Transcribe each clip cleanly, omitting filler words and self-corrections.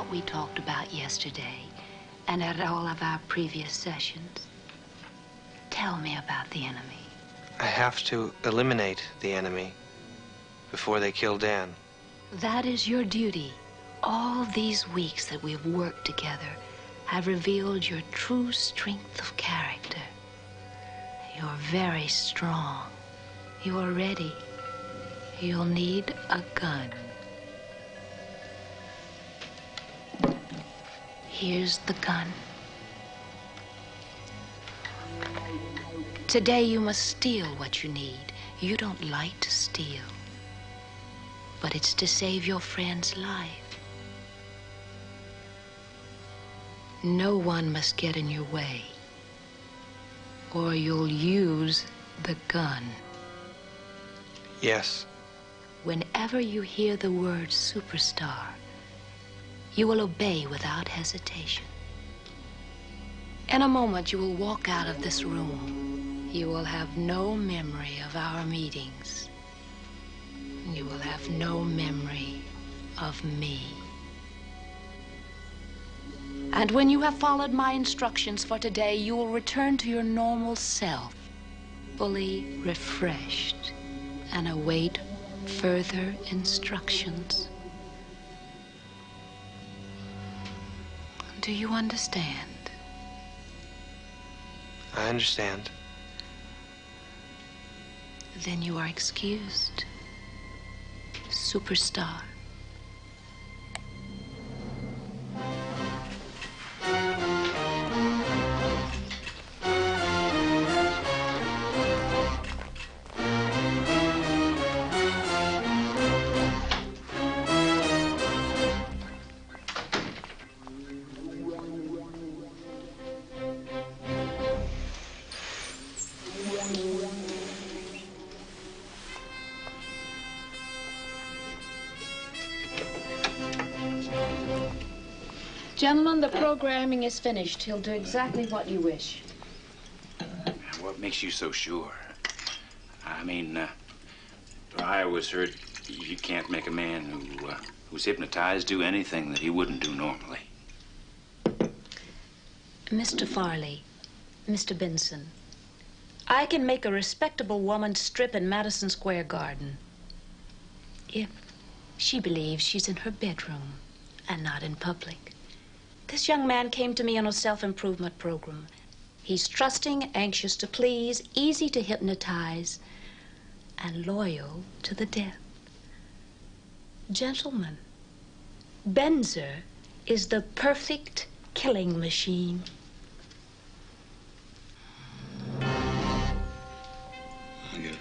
what we talked about yesterday and at all of our previous sessions? Tell me about the enemy. I have to eliminate the enemy before they kill Dan. That is your duty. All these weeks that we've worked together have revealed your true strength of character. You're very strong. You're ready. You'll need a gun. Here's the gun. Today you must steal what you need. You don't like to steal, but it's to save your friend's life. No one must get in your way, or you'll use the gun. Yes. Whenever you hear the word superstar, you will obey without hesitation. In a moment, you will walk out of this room. You will have no memory of our meetings. You will have no memory of me. And when you have followed my instructions for today, you will return to your normal self, fully refreshed, and await further instructions. Do you understand? I understand. Then you are excused, superstar. Gentlemen, the programming is finished. He'll do exactly what you wish. What makes you so sure? I mean, I always heard you can't make a man who's hypnotized do anything that he wouldn't do normally. Mr. Farley, Mr. Benson, I can make a respectable woman strip in Madison Square Garden if she believes she's in her bedroom and not in public. This young man came to me on a self-improvement program. He's trusting, anxious to please, easy to hypnotize, and loyal to the death. Gentlemen, Binzer is the perfect killing machine. I get it.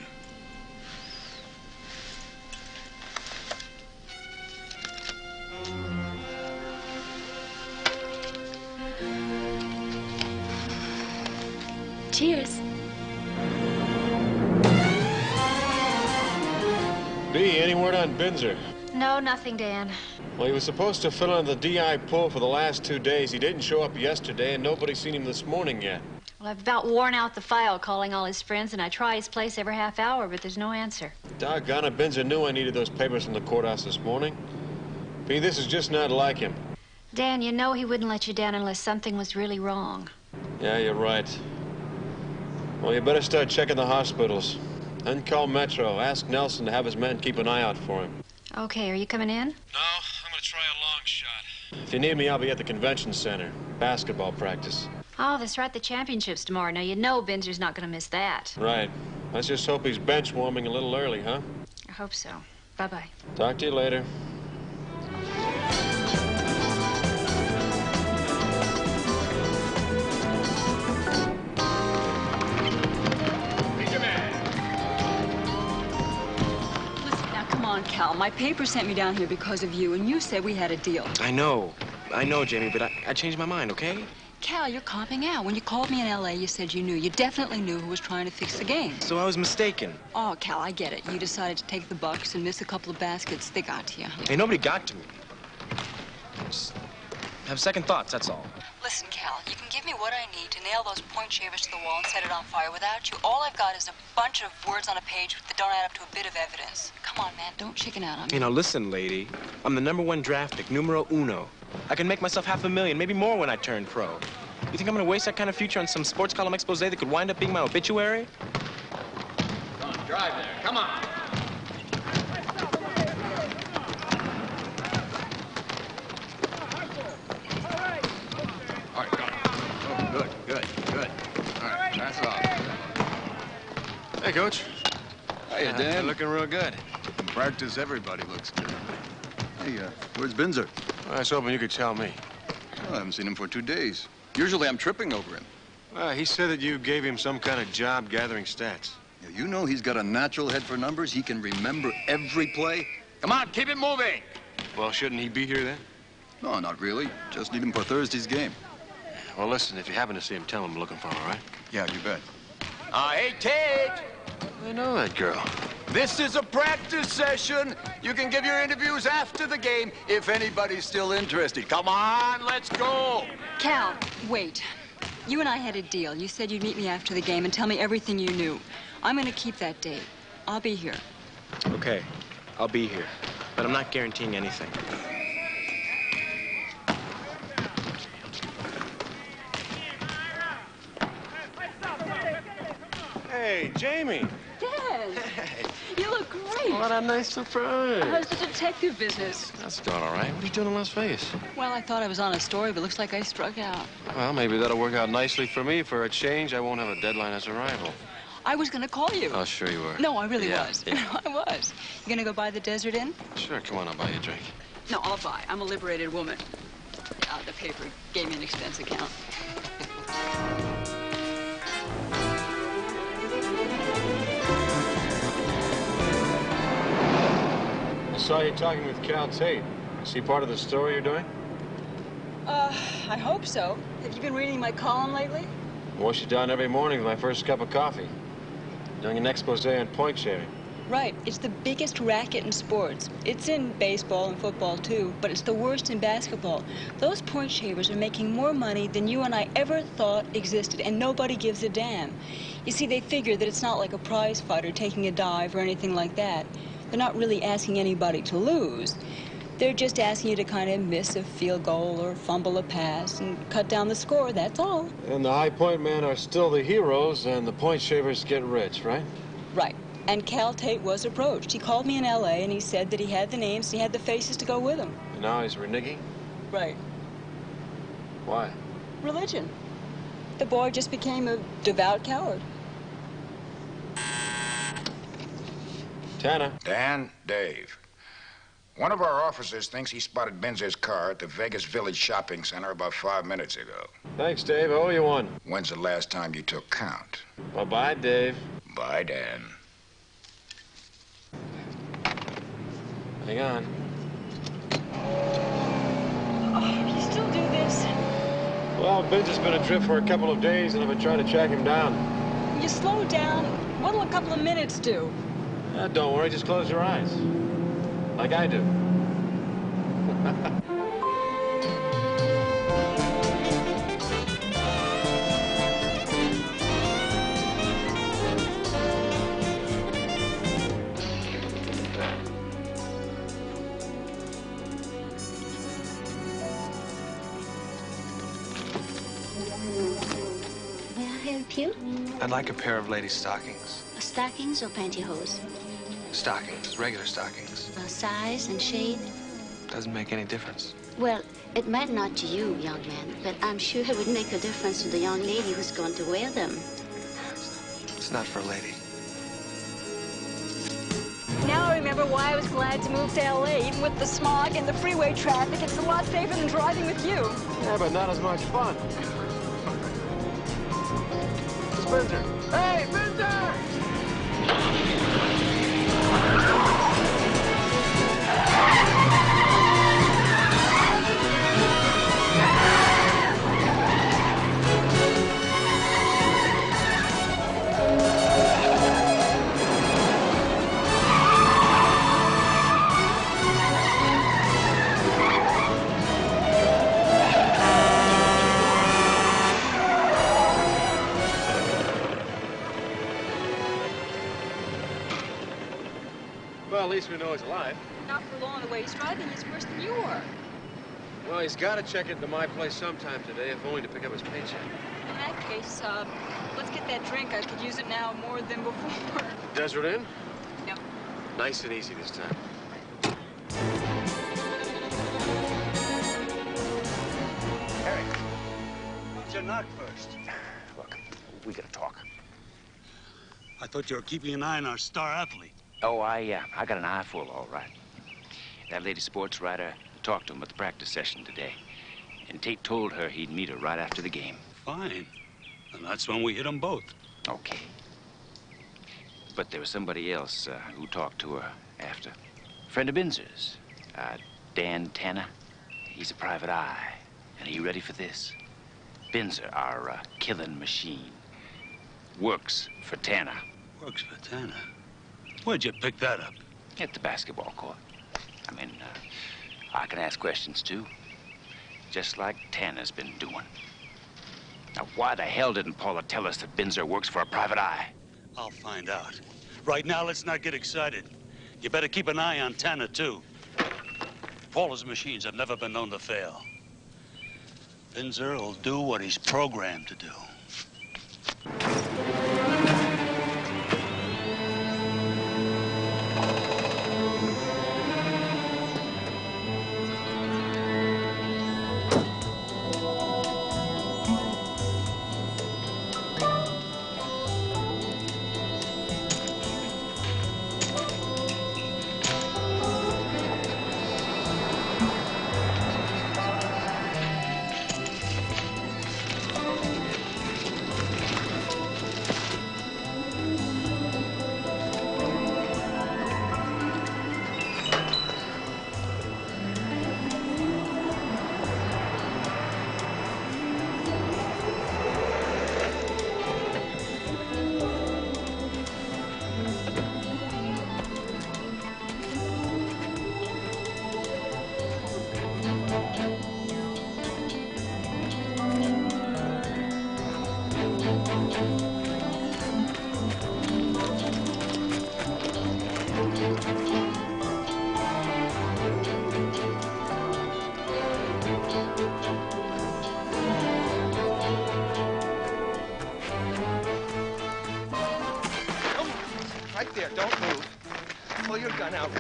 Cheers. B, any word on Binzer? No, nothing, Dan. Well, he was supposed to fill in the DI pool for the last 2 days. He didn't show up yesterday, and nobody's seen him this morning yet. Well, I've about worn out the file calling all his friends, and I try his place every half hour, but there's no answer. Doggone it, Binzer knew I needed those papers from the courthouse this morning. B, this is just not like him. Dan, you know he wouldn't let you down unless something was really wrong. Yeah, you're right. Well, you better start checking the hospitals. Then call Metro. Ask Nelson to have his men keep an eye out for him. Okay, are you coming in? No, I'm gonna try a long shot. If you need me, I'll be at the convention center. Basketball practice. Oh, that's right, the championships tomorrow. Now, you know Binzer's not going to miss that. Right. Let's just hope he's bench warming a little early, huh? I hope so. Bye-bye. Talk to you later. Cal, my paper sent me down here because of you, and you said we had a deal. I know, Jamie, but I changed my mind, okay? Cal, you're copping out. When you called me in L.A., you said you knew. You definitely knew who was trying to fix the game. So I was mistaken. Oh, Cal, I get it. You decided to take the Bucks and miss a couple of baskets. They got to you. Hey, nobody got to me. Just have second thoughts, that's all. Listen, Cal, you can give me what I need to nail those point shavers to the wall and set it on fire. Without you, all I've got is a bunch of words on a page that don't add up to a bit of evidence. Come on, man, don't chicken out on me. You know, listen, lady. I'm the #1 draft pick, numero uno. I can make myself $500,000, maybe more when I turn pro. You think I'm gonna waste that kind of future on some sports column expose that could wind up being my obituary? Come on, drive there. Come on. All right, go. Oh, good, good, good. All right, pass it off. Hey, Coach. Hiya, Dan. You're looking real good. In practice, everybody looks good. Hey, where's Binzer? I was hoping you could tell me. Well, I haven't seen him for 2 days. Usually I'm tripping over him. Well, he said that you gave him some kind of job gathering stats. Yeah, you know he's got a natural head for numbers. He can remember every play. Come on, keep it moving. Well, shouldn't he be here then? No, not really. Just need him for Thursday's game. Well, listen, if you happen to see him, tell him I'm looking for him, all right? Yeah, you bet. Hey, Tate! I know that girl. This is a practice session. You can give your interviews after the game if anybody's still interested. Come on, let's go. Cal, wait. You and I had a deal. You said you'd meet me after the game and tell me everything you knew. I'm going to keep that date. I'll be here. Okay, I'll be here, but I'm not guaranteeing anything. Hey, Jamie. Dad, you look great. What a nice surprise. How's the detective business? That's going all right. What are you doing in Las Vegas? Well, I thought I was on a story, but looks like I struck out. Well, maybe that'll work out nicely for me. For a change, I won't have a deadline as a rival. I was going to call you. Oh, sure you were. No, I really was. Yeah. I was. You going to go buy the Desert Inn? Sure, come on, I'll buy you a drink. No, I'll buy. I'm a liberated woman. The paper gave me an expense account. I saw you talking with Cal Tate. Is he part of the story you're doing? I hope so. Have you been reading my column lately? I wash it down every morning with my first cup of coffee. Doing an expose on point shaving. Right. It's the biggest racket in sports. It's in baseball and football, too, but it's the worst in basketball. Those point shavers are making more money than you and I ever thought existed, and nobody gives a damn. You see, they figure that it's not like a prize fighter taking a dive or anything like that. They're not really asking anybody to lose. They're just asking you to kind of miss a field goal or fumble a pass and cut down the score, that's all. And the high point men are still the heroes, and the point shavers get rich, right? Right. And Cal Tate was approached. He called me in L.A. and he said that he had the names and he had the faces to go with them. And now he's reneging? Right. Why? Religion. The boy just became a devout coward. Tanna. Dan, Dave. One of our officers thinks he spotted Benzer's car at the Vegas Village Shopping Center about 5 minutes ago. Thanks, Dave. I owe you one. When's the last time you took count? Bye-bye, Dave. Bye, Dan. Hang on. Oh, you still do this? Well, Binzer's been adrift for a couple of days, and I've been trying to track him down. You slow down. What'll a couple of minutes do? Don't worry, just close your eyes. Like I do. May I help you? I'd like a pair of lady stockings. Stockings or pantyhose? Stockings, regular stockings. Size and shade? Doesn't make any difference. Well, it might not to you, young man, but I'm sure it would make a difference to the young lady who's going to wear them. It's not for a lady. Now I remember why I was glad to move to L.A. Even with the smog and the freeway traffic, it's a lot safer than driving with you. Yeah, but not as much fun. It's Binzer. Hey, Binzer! Well, at least we know he's alive. Not for long. The way he's driving is worse than you were. Well, he's got to check into my place sometime today, if only to pick up his paycheck. In that case, let's get that drink. I could use it now more than before. Desert Inn? Yep. Nice and easy this time. Harry, what's your knock first? Look, we gotta talk. I thought you were keeping an eye on our star athlete. Oh, I got an eye full, all right. That lady sports writer talked to him at the practice session today. And Tate told her he'd meet her right after the game. Fine. And that's when we hit them both. Okay. But there was somebody else who talked to her after. Friend of Binzer's, Tanna. He's a private eye. And are you ready for this? Binzer, our killing machine, works for Tanna. Works for Tanna? Where'd you pick that up? At the basketball court. I mean, I can ask questions, too. Just like Tanner's been doing. Now, why the hell didn't Paula tell us that Binzer works for a private eye? I'll find out. Right now, let's not get excited. You better keep an eye on Tanna, too. Paula's machines have never been known to fail. Binzer will do what he's programmed to do.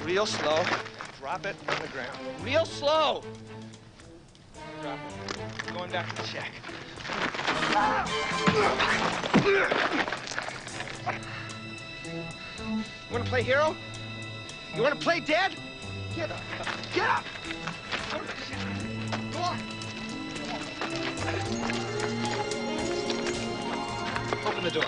Real slow. Drop it on the ground. Real slow. Drop it. Going back to the shack. You want to play hero? You want to play dead? Get up. Get up. Go to the shack. Go on. Open the door.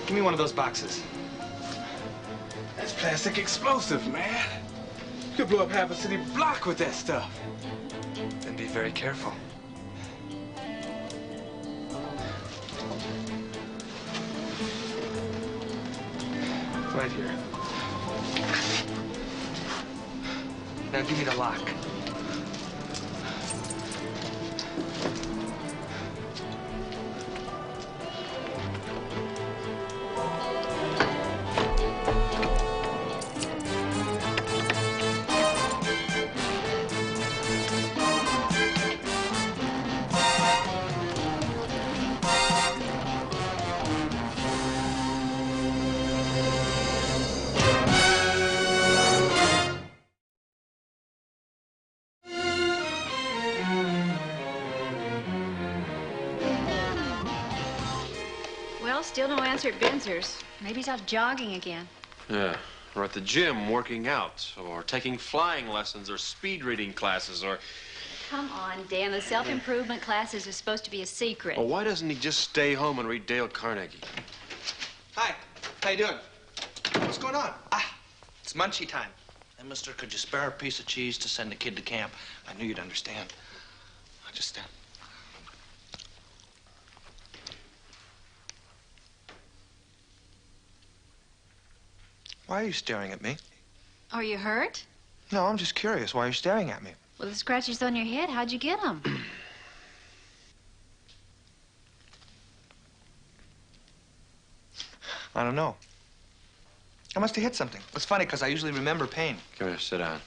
Give me one of those boxes. That's plastic explosive, man. You could blow up half a city block with that stuff. Then be very careful. Right here. Now give me the lock. Still no answer at Binzer's. Maybe he's out jogging again. Yeah, or at the gym working out, or taking flying lessons, or speed reading classes, or... Come on, Dan. The self-improvement classes are supposed to be a secret. Well, why doesn't he just stay home and read Dale Carnegie? Hi. How you doing? What's going on? It's munchie time. Hey, mister, could you spare a piece of cheese to send the kid to camp? I knew you'd understand. I just... Why are you staring at me? Are you hurt? No, I'm just curious why you're staring at me. Well, the scratches on your head, how'd you get them? I don't know. I must have hit something. It's funny, because I usually remember pain. Come here, sit down.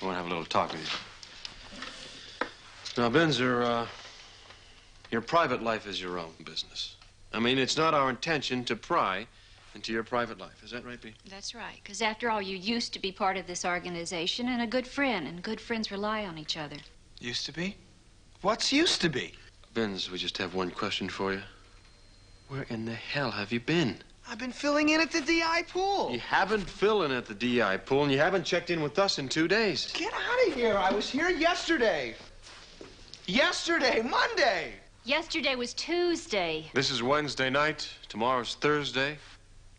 I want to have a little talk with you. Now, Binzer, your private life is your own business. I mean, it's not our intention to pry into your private life. Is that right, B? That's right, because after all, you used to be part of this organization and a good friend, and good friends rely on each other. Used to be? What's used to be? Binz, we just have one question for you. Where in the hell have you been? I've been filling in at the DI pool. You haven't filled in at the DI pool, and you haven't checked in with us in 2 days. Get out of here. I was here yesterday. Yesterday, Monday. Yesterday was Tuesday. This is Wednesday night. Tomorrow's Thursday,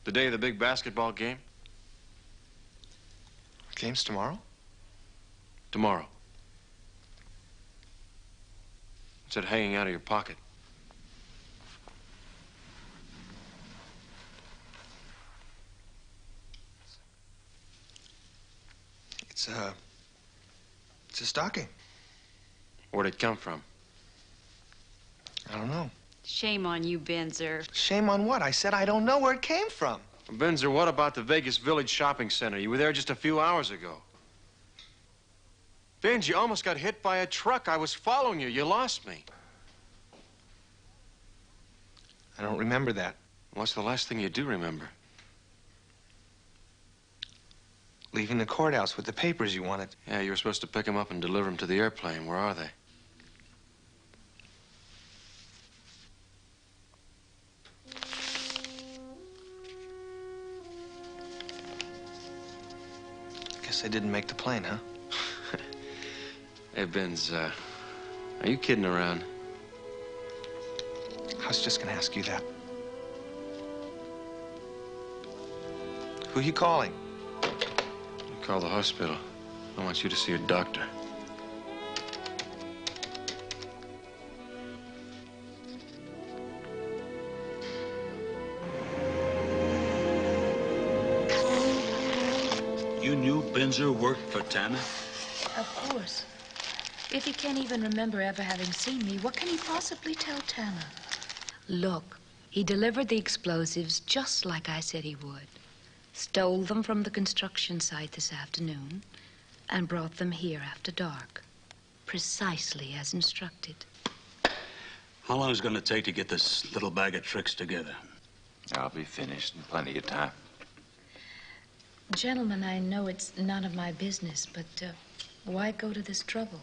the day of the big basketball game. Game's tomorrow? Tomorrow. What's that hanging out of your pocket? It's a stocking. Where'd it come from? I don't know. Shame on you, Binzer. Shame on what? I said I don't know where it came from. Binzer, what about the Vegas Village Shopping Center? You were there just a few hours ago. Binz, you almost got hit by a truck. I was following you. You lost me. I don't remember that. What's the last thing you do remember? Leaving the courthouse with the papers you wanted. Yeah, you were supposed to pick them up and deliver them to the airplane. Where are they? Guess I didn't make the plane, huh? Hey, Binz, are you kidding around? I was just gonna ask you that. Who are you calling? Call the hospital. I want you to see a doctor. You knew Binzer worked for Tanna? Of course. If he can't even remember ever having seen me, what can he possibly tell Tanna? Look, he delivered the explosives just like I said he would. Stole them from the construction site this afternoon and brought them here after dark, precisely as instructed. How long is it going to take to get this little bag of tricks together? I'll be finished in plenty of time. Gentlemen, I know it's none of my business, but why go to this trouble?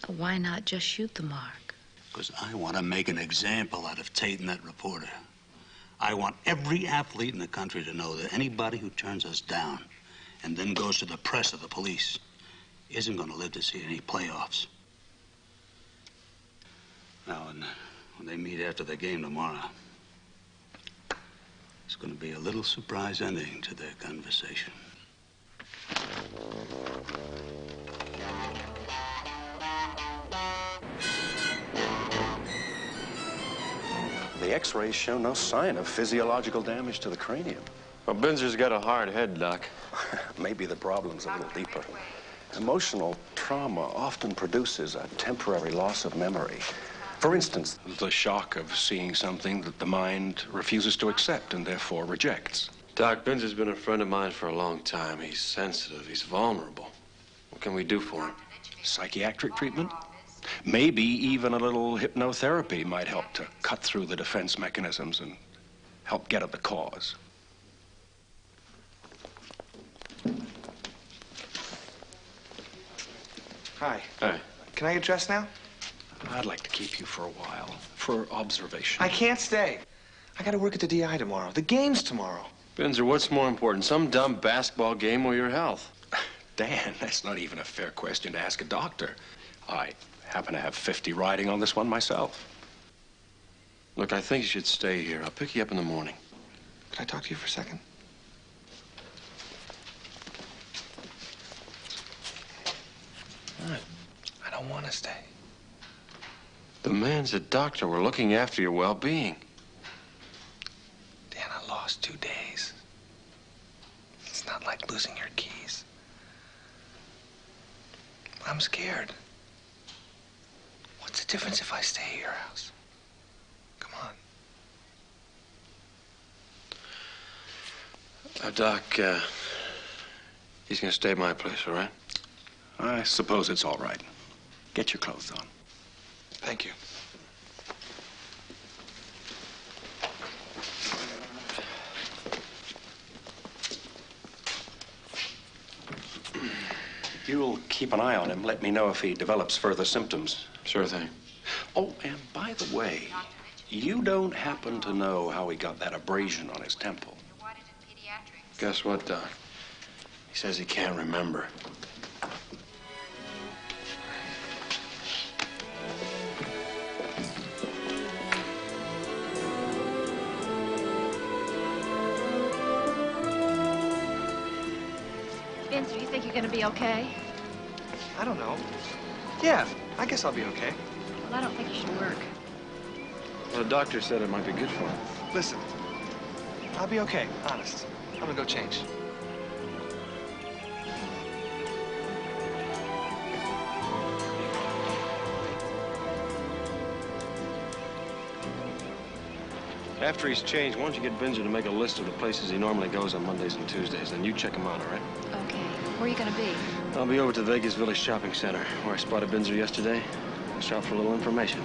Why not just shoot the mark? Because I want to make an example out of Tate and that reporter. I want every athlete in the country to know that anybody who turns us down and then goes to the press or the police isn't going to live to see any playoffs. Now, when they meet after the game tomorrow, it's going to be a little surprise ending to their conversation. The x-rays show no sign of physiological damage to the cranium. Well, Binzer's got a hard head, Doc. Maybe the problem's a little deeper. Emotional trauma often produces a temporary loss of memory. For instance, the shock of seeing something that the mind refuses to accept and therefore rejects. Doc, Binzer's been a friend of mine for a long time. He's sensitive. He's vulnerable. What can we do for him? Psychiatric treatment? Maybe even a little hypnotherapy might help to cut through the defense mechanisms and help get at the cause. Hi. Hi. Can I get dressed now? I'd like to keep you for a while, for observation. I can't stay. I gotta work at the DI tomorrow. The game's tomorrow. Binzer, what's more important, some dumb basketball game or your health? Dan, that's not even a fair question to ask a doctor. I happen to have 50 riding on this one myself. Look, I think you should stay here. I'll pick you up in the morning. Can I talk to you for a second? What? I don't want to stay. The man's a doctor. We're looking after your well-being. Dan, I lost 2 days. It's not like losing your keys. I'm scared. What's the difference if I stay at your house? Come on. Doc, he's gonna stay at my place, all right? I suppose it's all right. Get your clothes on. Thank you. You'll keep an eye on him. Let me know if he develops further symptoms. Sure thing. Oh, and by the way, you don't happen to know how he got that abrasion on his temple? Guess what, Doc? He says he can't remember. Binzer, you think you're gonna be okay? I don't know. Yeah, I guess I'll be okay. Well, I don't think you should work. Well, the doctor said it might be good for him. Listen, I'll be okay, honest. I'm gonna go change. After he's changed, why don't you get Binzer to make a list of the places he normally goes on Mondays and Tuesdays, and you check him out, all right? Okay. Where are you gonna be? I'll be over to the Vegas Village Shopping Center, where I spotted Binzer yesterday. I'll shop for a little information.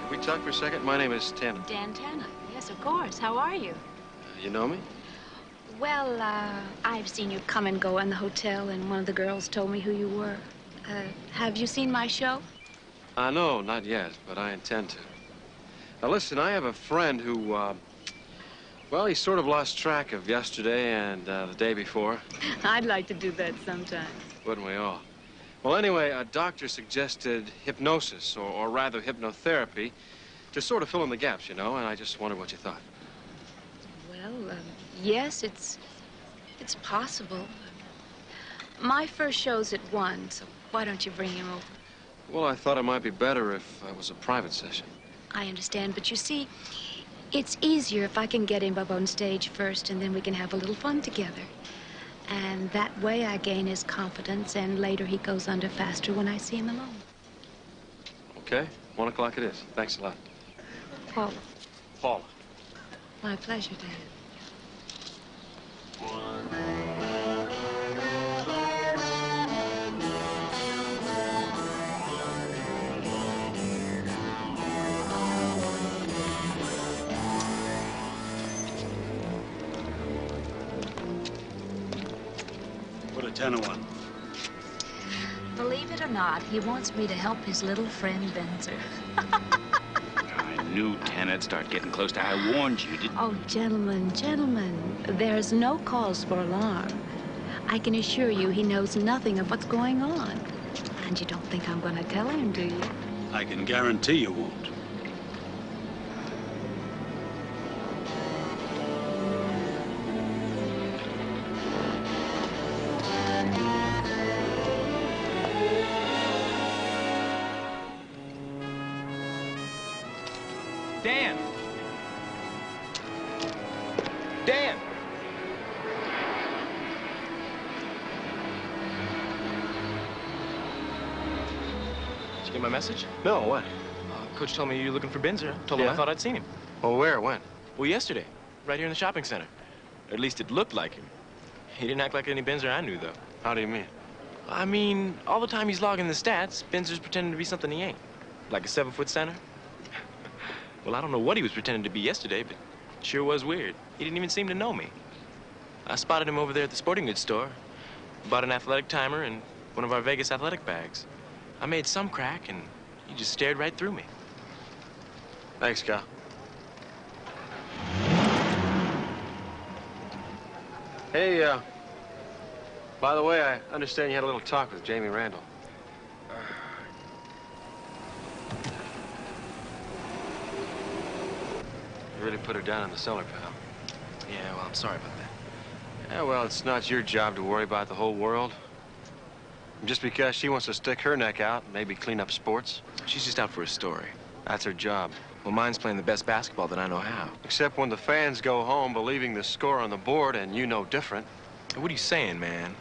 Can we talk for a second? My name is Tanna. Tanna. Yes, of course. How are you? You know me? Well, I've seen you come and go in the hotel, and one of the girls told me who you were. Have you seen my show? No, not yet, but I intend to. Now, listen, I have a friend who, well, he sort of lost track of yesterday and the day before. I'd like to do that sometime. Wouldn't we all? Well, anyway, a doctor suggested hypnosis, or rather hypnotherapy, to sort of fill in the gaps, you know, and I just wondered what you thought. Well, yes, it's possible. My first show's at 1, so why don't you bring him over? Well, I thought it might be better if it was a private session. I understand, but you see, it's easier if I can get him up on stage first, and then we can have a little fun together. And that way I gain his confidence, and later he goes under faster when I see him alone. Okay, 1 o'clock it is. Thanks a lot. Paula. Paula. My pleasure, Dad. What a Tanna want? Believe it or not, he wants me to help his little friend Binzer. I knew Tanna'd start getting close to. I warned you, didn't Oh, gentlemen, there's no cause for alarm. I can assure you he knows nothing of what's going on. And you don't think I'm going to tell him, do you? I can guarantee you won't. Dan! Dan! Did you get my message? No, what? Coach told me you're looking for Binzer. Told him Yeah? I thought I'd seen him. Well, where? When? Well, yesterday, right here in the shopping center. Or at least it looked like him. He didn't act like any Binzer I knew, though. How do you mean? I mean, all the time he's logging the stats, Binzer's pretending to be something he ain't. Like a 7-foot center. Well, I don't know what he was pretending to be yesterday, but it sure was weird. He didn't even seem to know me. I spotted him over there at the sporting goods store. Bought an athletic timer and one of our Vegas athletic bags. I made some crack, and he just stared right through me. Thanks, Cal. Hey, by the way, I understand you had a little talk with Jamie Randall. You really put her down in the cellar, pal. Yeah, well, I'm sorry about that. Yeah, well, it's not your job to worry about the whole world. Just because she wants to stick her neck out and maybe clean up sports? She's just out for a story. That's her job. Well, mine's playing the best basketball that I know how. Except when the fans go home believing the score on the board and you know different. What are you saying, man?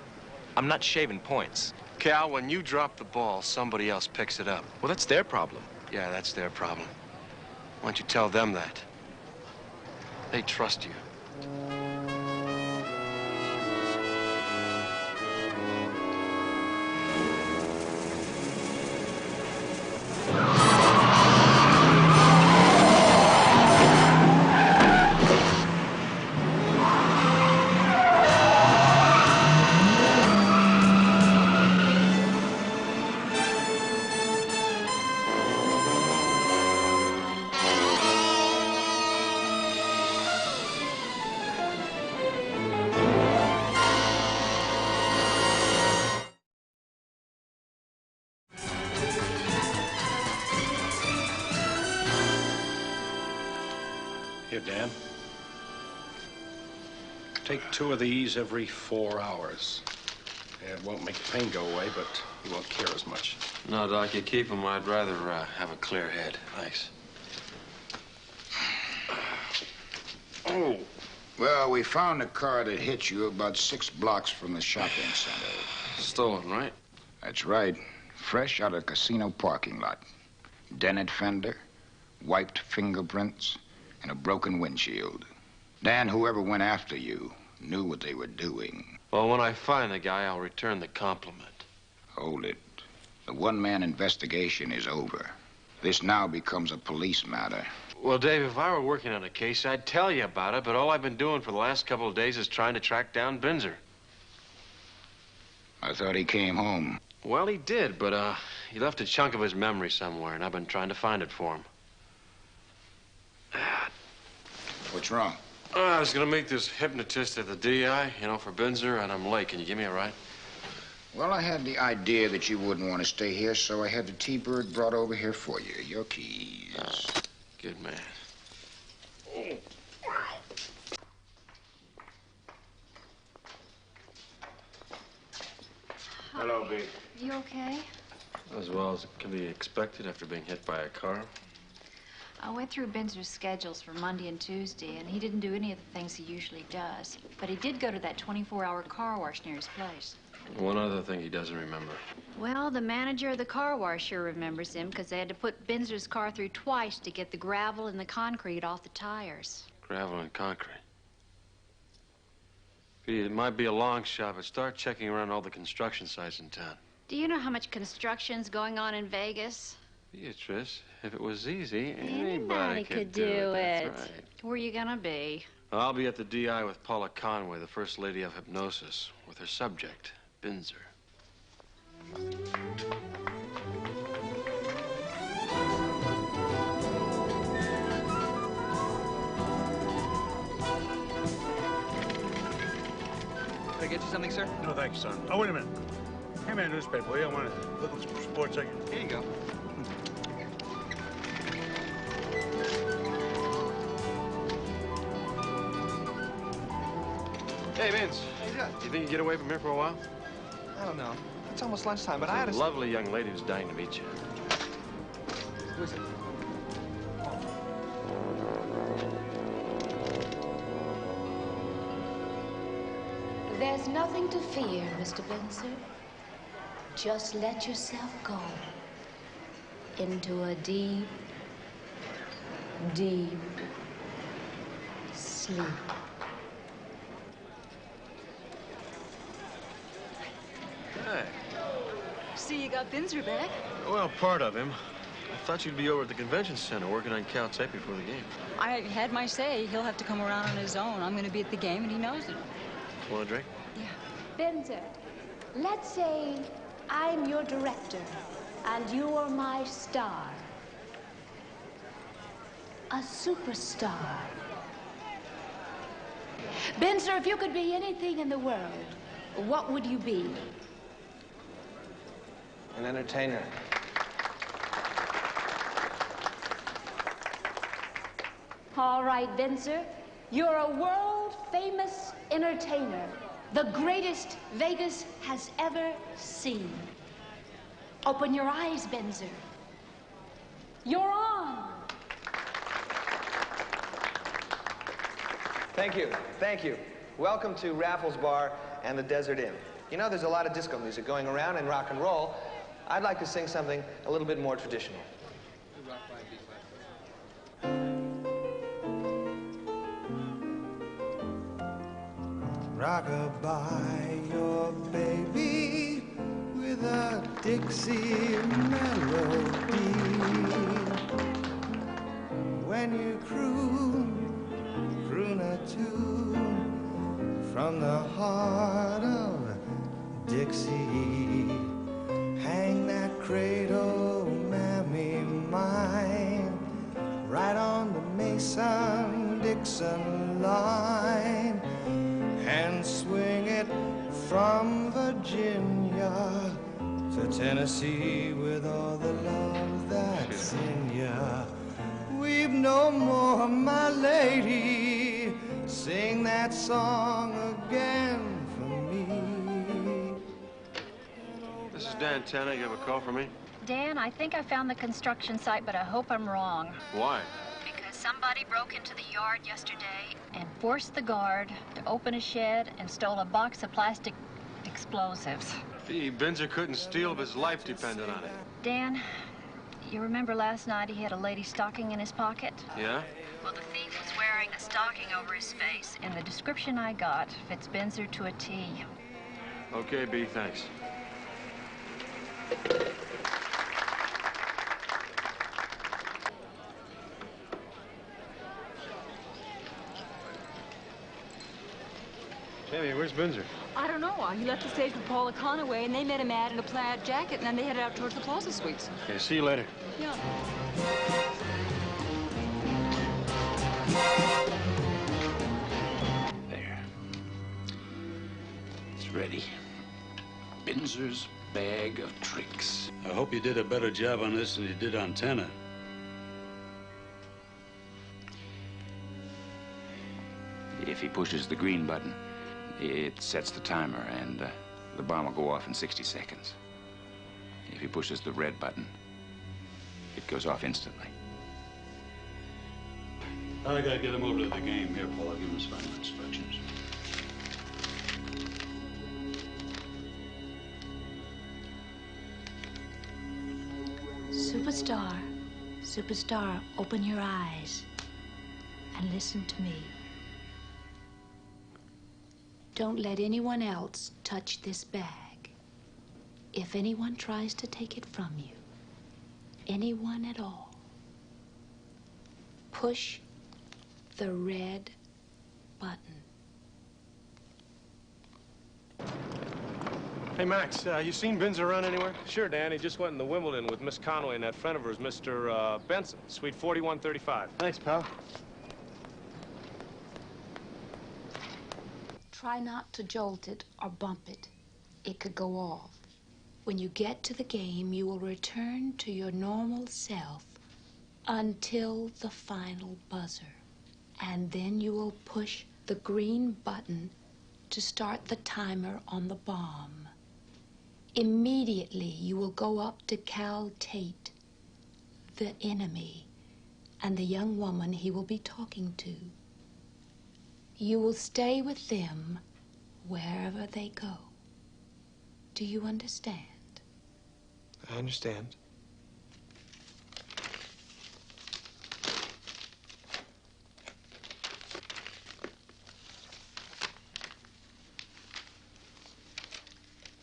I'm not shaving points. Cal, when you drop the ball, somebody else picks it up. Well, that's their problem. Yeah, that's their problem. Why don't you tell them that? They trust you. Here, Dan. Take 2 of these every 4 hours. It won't make the pain go away, but you won't care as much. No, Doc, you keep them. I'd rather have a clear head. Thanks. Oh. Well, we found the car that hit you about 6 blocks from the shopping center. Stolen, right? That's right. Fresh out of the casino parking lot. Dented fender, wiped fingerprints, and a broken windshield. Dan, whoever went after you knew what they were doing. Well, when I find the guy, I'll return the compliment. Hold it. The one-man investigation is over. This now becomes a police matter. Well, Dave, if I were working on a case, I'd tell you about it, but all I've been doing for the last couple of days is trying to track down Binzer. I thought he came home. Well, he did, but he left a chunk of his memory somewhere, and I've been trying to find it for him. What's wrong? I was gonna meet this hypnotist at the DI, for Binzer, and I'm late. Can you give me a ride? Well, I had the idea that you wouldn't want to stay here, so I had the T-Bird brought over here for you. Your keys. Good man. Hello, B. You okay? As well as can be expected after being hit by a car. I went through Binzer's schedules for Monday and Tuesday, and he didn't do any of the things he usually does. But he did go to that 24-hour car wash near his place. One other thing he doesn't remember. Well, the manager of the car wash sure remembers him, because they had to put Binzer's car through twice to get the gravel and the concrete off the tires. Gravel and concrete. Pete, it might be a long shot, but start checking around all the construction sites in town. Do you know how much construction's going on in Vegas? Beatrice, if it was easy, anybody could do it. That's right. Where are you gonna be? I'll be at the DI with Paula Conway, the first lady of hypnosis, with her subject, Binzer. Can I get you something, sir? No, thanks, son. Oh, wait a minute. Hand me a newspaper, will you? I want to look at some sports again. Here you go. Hey, Vince. How you doing? Do you think you can get away from here for a while? I don't know. It's almost lunchtime, but I had a lovely young lady who's dying to meet you. Who is it? There's nothing to fear, Mr. Binzer. Just let yourself go into a deep, deep sleep. Hey. See, you got Binzer back. Well, part of him. I thought you'd be over at the convention center working on Cal tape before the game. I had my say. He'll have to come around on his own. I'm going to be at the game, and he knows it. Want a drink? Yeah. Binzer, let's say I'm your director and you're my star. A superstar. Binzer, if you could be anything in the world, what would you be? An entertainer. All right, Binzer, you're a world-famous entertainer. The greatest Vegas has ever seen. Open your eyes, Binzer. You're on. Thank you. Thank you. Welcome to Raffles Bar and the Desert Inn. You know, there's a lot of disco music going around and rock and roll. I'd like to sing something a little bit more traditional. Rock-a-bye your baby with a Dixie melody. When you croon a tune from the heart of Dixie. Hang that cradle, mammy mine, right on the Mason-Dixon line. And swing it from Virginia to Tennessee with all the love that's in ya. Weep no more, my lady, sing that song again for me. This is Dan Tanna. You have a call for me? Dan, I think I found the construction site, but I hope I'm wrong. Why? Because somebody broke into the yard yesterday and forced the guard to open a shed and stole a box of plastic explosives. Gee, Binzer couldn't steal if his life depended on it. Dan, you remember last night he had a lady's stocking in his pocket? Yeah? Well, the thief was wearing a stocking over his face, and the description I got fits Binzer to a T. Okay, B, thanks. Jamie, where's Binzer? I don't know. He left the stage with Paula Conway, and they met him out in a plaid jacket, and then they headed out towards the Plaza Suites. Okay, see you later. Yeah. There. It's ready. Binzer's bag of tricks. I hope you did a better job on this than you did on Tanna. If he pushes the green button, it sets the timer, and the bomb will go off in 60 seconds. If he pushes the red button, it goes off instantly. I gotta get him over to the game. Here, Paul, I'll give him his final instructions. Superstar, superstar, open your eyes and listen to me. Don't let anyone else touch this bag. If anyone tries to take it from you, anyone at all, push the red button. Hey, Max, you seen Binzer around anywhere? Sure, Dan. He just went in the Wimbledon with Miss Conway and that friend of hers, Mr. Benson, suite 4135. Thanks, pal. Try not to jolt it or bump it. It could go off. When you get to the game, you will return to your normal self until the final buzzer. And then you will push the green button to start the timer on the bomb. Immediately, you will go up to Cal Tate, the enemy, and the young woman he will be talking to. You will stay with them wherever they go. Do you understand? I understand.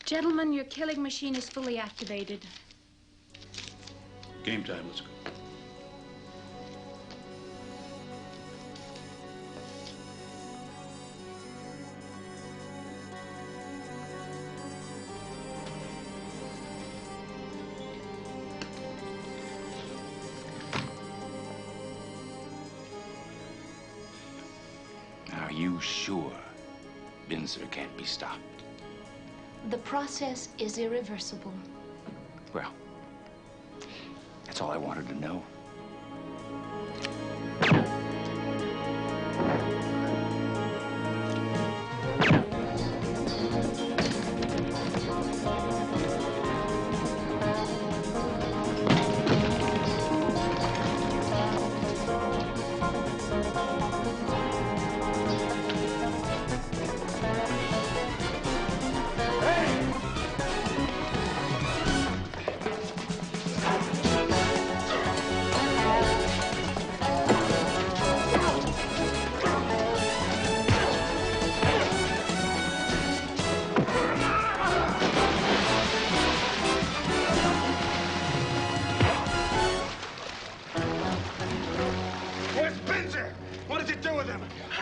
Gentlemen, your killing machine is fully activated. Game time, let's go. Are you sure Binzer can't be stopped? The process is irreversible. Well, that's all I wanted to know.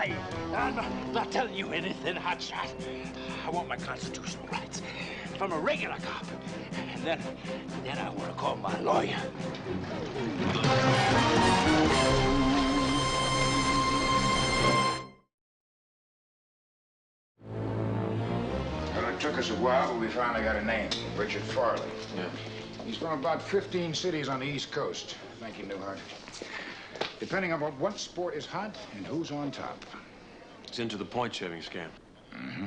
I'm not telling you anything, hotshot. I want my constitutional rights from a regular cop. And then I want to call my lawyer. Well, it took us a while, but we finally got a name. Richard Farley. Yeah. He's from about 15 cities on the East Coast. Thank you, Newhart. Depending on what sport is hot and who's on top. He's into the point-shaving scam. Mm-hmm.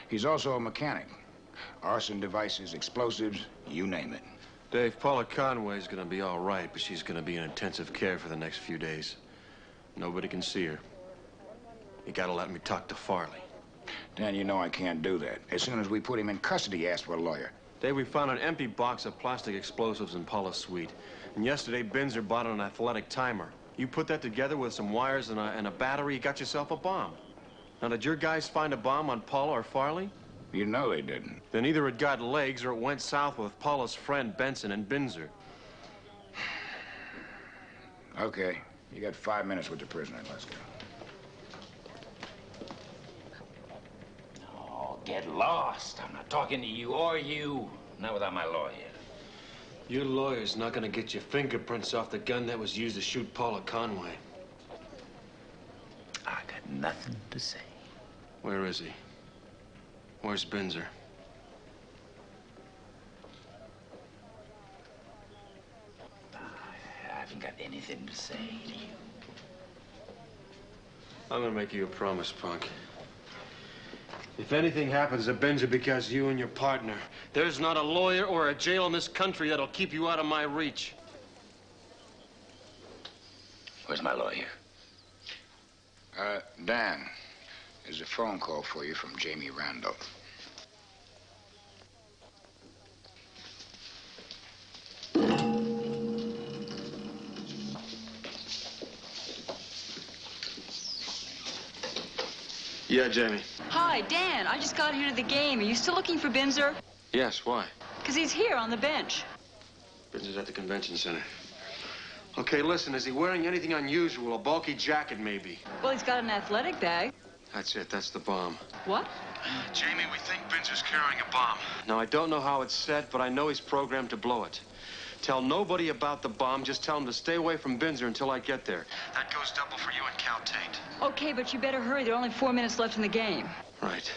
He's also a mechanic. Arson devices, explosives, you name it. Dave, Paula Conway's gonna be all right, but she's gonna be in intensive care for the next few days. Nobody can see her. You gotta let me talk to Farley. Dan, you know I can't do that. As soon as we put him in custody, ask for a lawyer. Dave, we found an empty box of plastic explosives in Paula's suite. And yesterday, Binzer bought an athletic timer. You put that together with some wires and a battery, you got yourself a bomb. Now, did your guys find a bomb on Paula or Farley? You know they didn't. Then either it got legs or it went south with Paula's friend Benson and Binzer. Okay. You got 5 minutes with the prisoner. Let's go. Oh, get lost. I'm not talking to you or you. Not without my lawyer. Your lawyer's not gonna get your fingerprints off the gun that was used to shoot Paula Conway. I got nothing to say. Where is he? Where's Binzer? I haven't got anything to say to you. I'm gonna make you a promise, punk. If anything happens to Binzer because of you and your partner, there's not a lawyer or a jail in this country that'll keep you out of my reach. Where's my lawyer? Dan, there's a phone call for you from Jamie Randall. Yeah, Jamie. Hi, Dan. I just got here to the game. Are you still looking for Binzer? Yes, why? Because he's here on the bench. Binzer's at the convention center. Okay, listen, is he wearing anything unusual? A bulky jacket, maybe? Well, he's got an athletic bag. That's it, that's the bomb. What? Jamie, we think Binzer's carrying a bomb. Now, I don't know how it's set, but I know he's programmed to blow it. Tell nobody about the bomb. Just tell him to stay away from Binzer until I get there. That goes double for you and Cal Tate. Okay, but you better hurry. There are only 4 minutes left in the game. Right.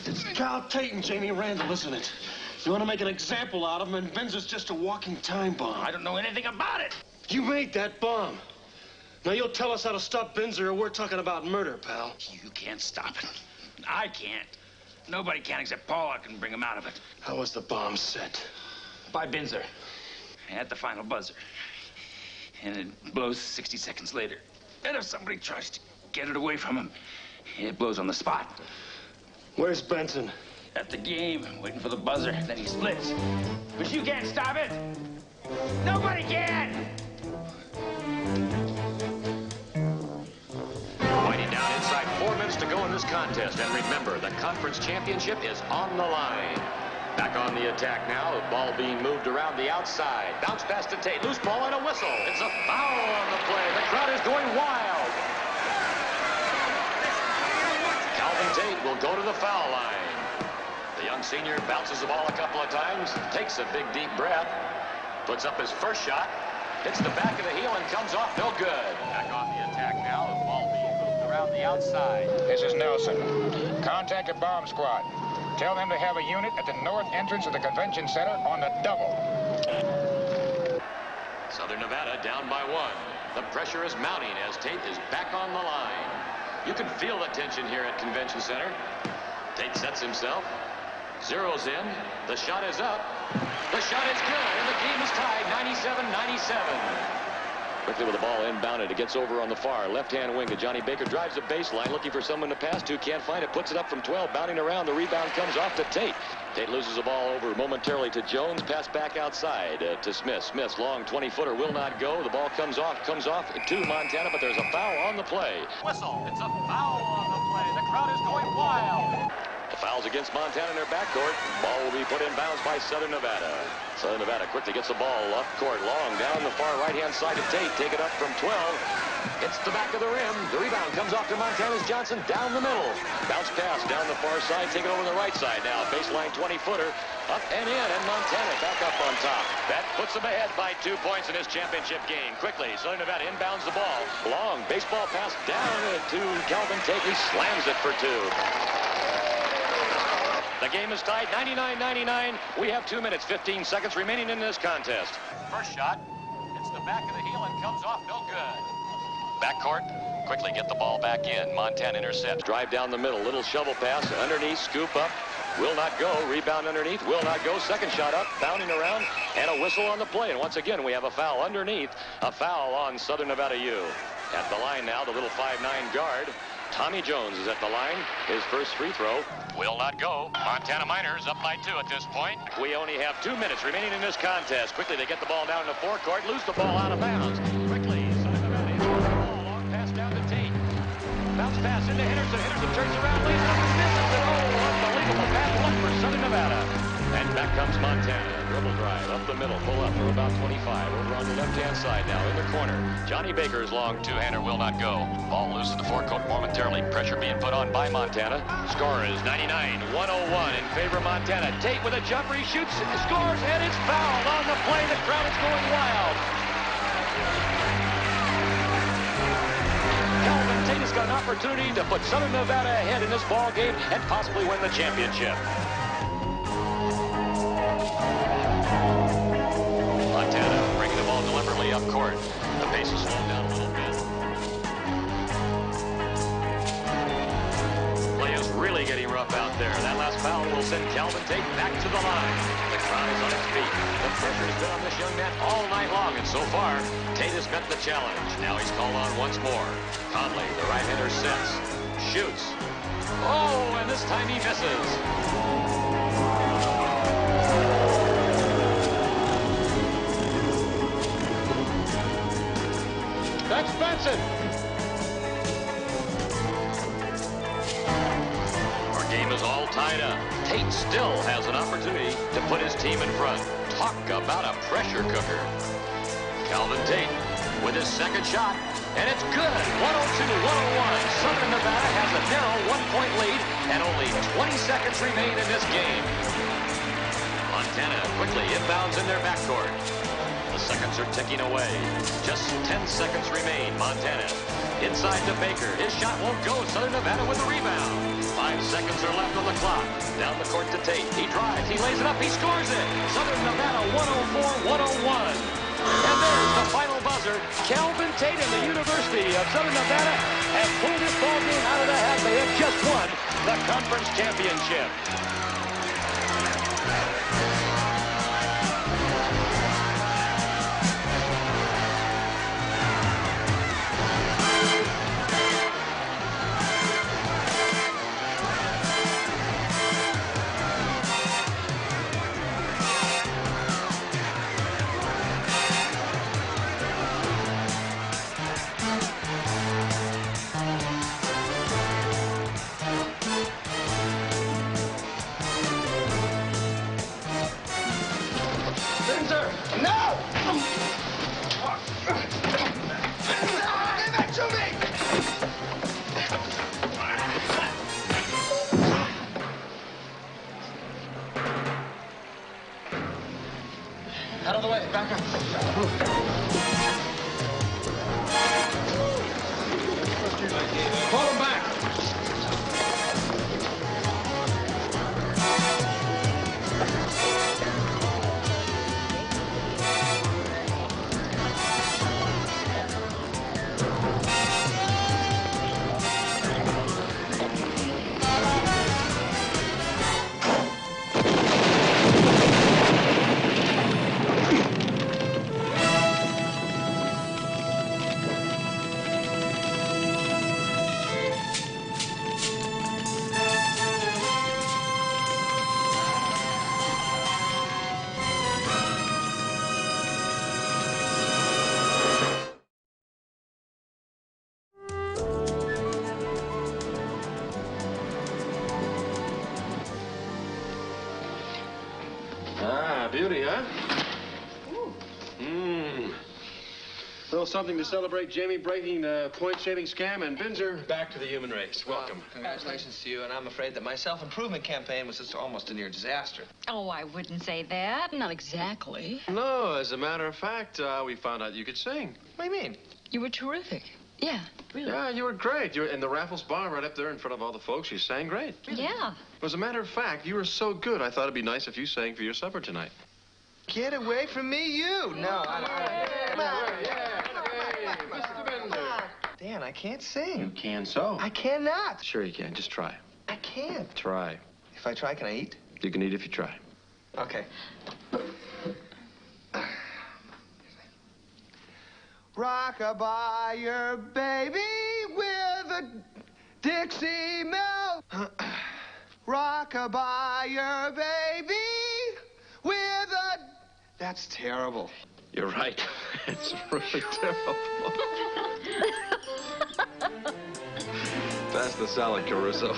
It's Cal Tate and Jamie Randall, isn't it? You want to make an example out of him, and Binzer's just a walking time bomb. I don't know anything about it. You made that bomb. Now, you'll tell us how to stop Binzer, or we're talking about murder, pal. You can't stop it. I can't. Nobody can except Paula can bring him out of it. How was the bomb set? By Binzer. At the final buzzer. And it blows 60 seconds later. And if somebody tries to get it away from him, it blows on the spot. Where's Benson? At the game, waiting for the buzzer. Then he splits. But you can't stop it. Nobody can! Winding down inside 4 minutes to go in this contest. And remember, the conference championship is on the line. Back on the attack now, the ball being moved around the outside. Bounce pass to Tate, loose ball and a whistle. It's a foul on the play. The crowd is going wild. Calvin Tate will go to the foul line. The young senior bounces the ball a couple of times, takes a big deep breath, puts up his first shot, hits the back of the heel and comes off no good. Back on the attack now, the ball being moved around the outside. This is Nelson. Contact a bomb squad. Tell them to have a unit at the north entrance of the convention center on the double. Southern Nevada down by 1. The pressure is mounting as Tate is back on the line. You can feel the tension here at Convention Center. Tate sets himself, zeroes in, the shot is up, the shot is good, and the game is tied 97-97. Quickly with the ball inbounded, it gets over on the far left-hand wing to Johnny Baker, drives the baseline, looking for someone to pass to, can't find it, puts it up from 12, bounding around, the rebound comes off to Tate. Tate loses the ball over momentarily to Jones, pass back outside to Smith. Smith's long 20-footer will not go, the ball comes off to Montana, but there's a foul on the play. Whistle, it's a foul on the play, the crowd is going wild. The foul's against Montana in their backcourt. Ball will be put in bounds by Southern Nevada. Southern Nevada quickly gets the ball up court, long down the far right-hand side of Tate. Take it up from 12. Hits the back of the rim. The rebound comes off to Montana's Johnson down the middle. Bounce pass down the far side. Take it over the right side now. Baseline 20-footer. Up and in, and Montana back up on top. That puts them ahead by 2 points in this championship game. Quickly, Southern Nevada inbounds the ball. Long baseball pass down to Calvin Tate. He slams it for 2. The game is tied 99-99. We have 2 minutes, 15 seconds remaining in this contest. First shot, hits the back of the heel and comes off no good. Backcourt, quickly get the ball back in. Montana intercepts. Drive down the middle, little shovel pass, underneath, scoop up. Will not go. Rebound underneath. Will not go. Second shot up. Bounding around. And a whistle on the play. And once again, we have a foul underneath. A foul on Southern Nevada U. At the line now, the little 5'9" guard. Tommy Jones is at the line. His first free throw will not go. Montana Miners up by 2 at this point. We only have 2 minutes remaining in this contest. Quickly, they get the ball down to forecourt. Lose the ball out of bounds. Quickly, Southern Nevada into the ball. Long pass down to Tate. Bounce pass into Henderson. Henderson turns around, lays it up and misses it. Oh, unbelievable pass one for Southern Nevada. And back comes Montana. Dribble drive up the middle. Pull up for about 25. Over on the left-hand side now in the corner. Johnny Baker's long two-hander will not go. Ball loose at the forecourt momentarily. Pressure being put on by Montana. Score is 99-101 in favor of Montana. Tate with a jumper. He shoots, scores, and it's fouled on the play. The crowd is going wild. Calvin Tate has got an opportunity to put Southern Nevada ahead in this ball game and possibly win the championship. Montana bringing the ball deliberately up court. The pace is slowed down a little bit. Play is really getting rough out there. That last foul will send Calvin Tate back to the line. The crowd is on its feet. The pressure has been on this young man all night long, and so far, Tate has met the challenge. Now he's called on once more. Conley, the right-hander, sets, shoots. Oh, and this time he misses. That's Benson. Our game is all tied up. Tate still has an opportunity to put his team in front. Talk about a pressure cooker. Calvin Tate with his second shot, and it's good. 102-101. Southern Nevada has a narrow 1-point lead, and only 20 seconds remain in this game. Montana quickly inbounds in their backcourt. The seconds are ticking away. Just 10 seconds remain. Montana inside to Baker. His shot won't go. Southern Nevada with the rebound. 5 seconds are left on the clock. Down the court to Tate. He drives. He lays it up. He scores it. Southern Nevada 104-101. And there's the final buzzer. Calvin Tate and the University of Southern Nevada have pulled this ball game out of the hat. They have just won the conference championship. Out of the way, back up. Pull him back. Ah, beauty, huh? Mmm. Little something to celebrate Jamie breaking the point-shaving scam and Binzer back to the human race. Welcome. Congratulations to you, and I'm afraid that my self-improvement campaign was just almost a near disaster. Oh, I wouldn't say that. Not exactly. No, as a matter of fact, we found out you could sing. What do you mean? You were terrific. Yeah, really. Yeah, you were great. You were in the Raffles bar right up there in front of all the folks. You sang great. Yeah. As a matter of fact, you were so good, I thought it'd be nice if you sang for your supper tonight. Get away from me, you! No, Mr. Binzer. Dan, I can't sing. You can so. I cannot. Sure you can. Just try. I can't. Try. If I try, can I eat? You can eat if you try. Okay. Rock-a-bye your baby with a Dixie mill. Rock-a-bye your baby with a... That's terrible. You're right. It's really terrible. Pass the salad, Caruso.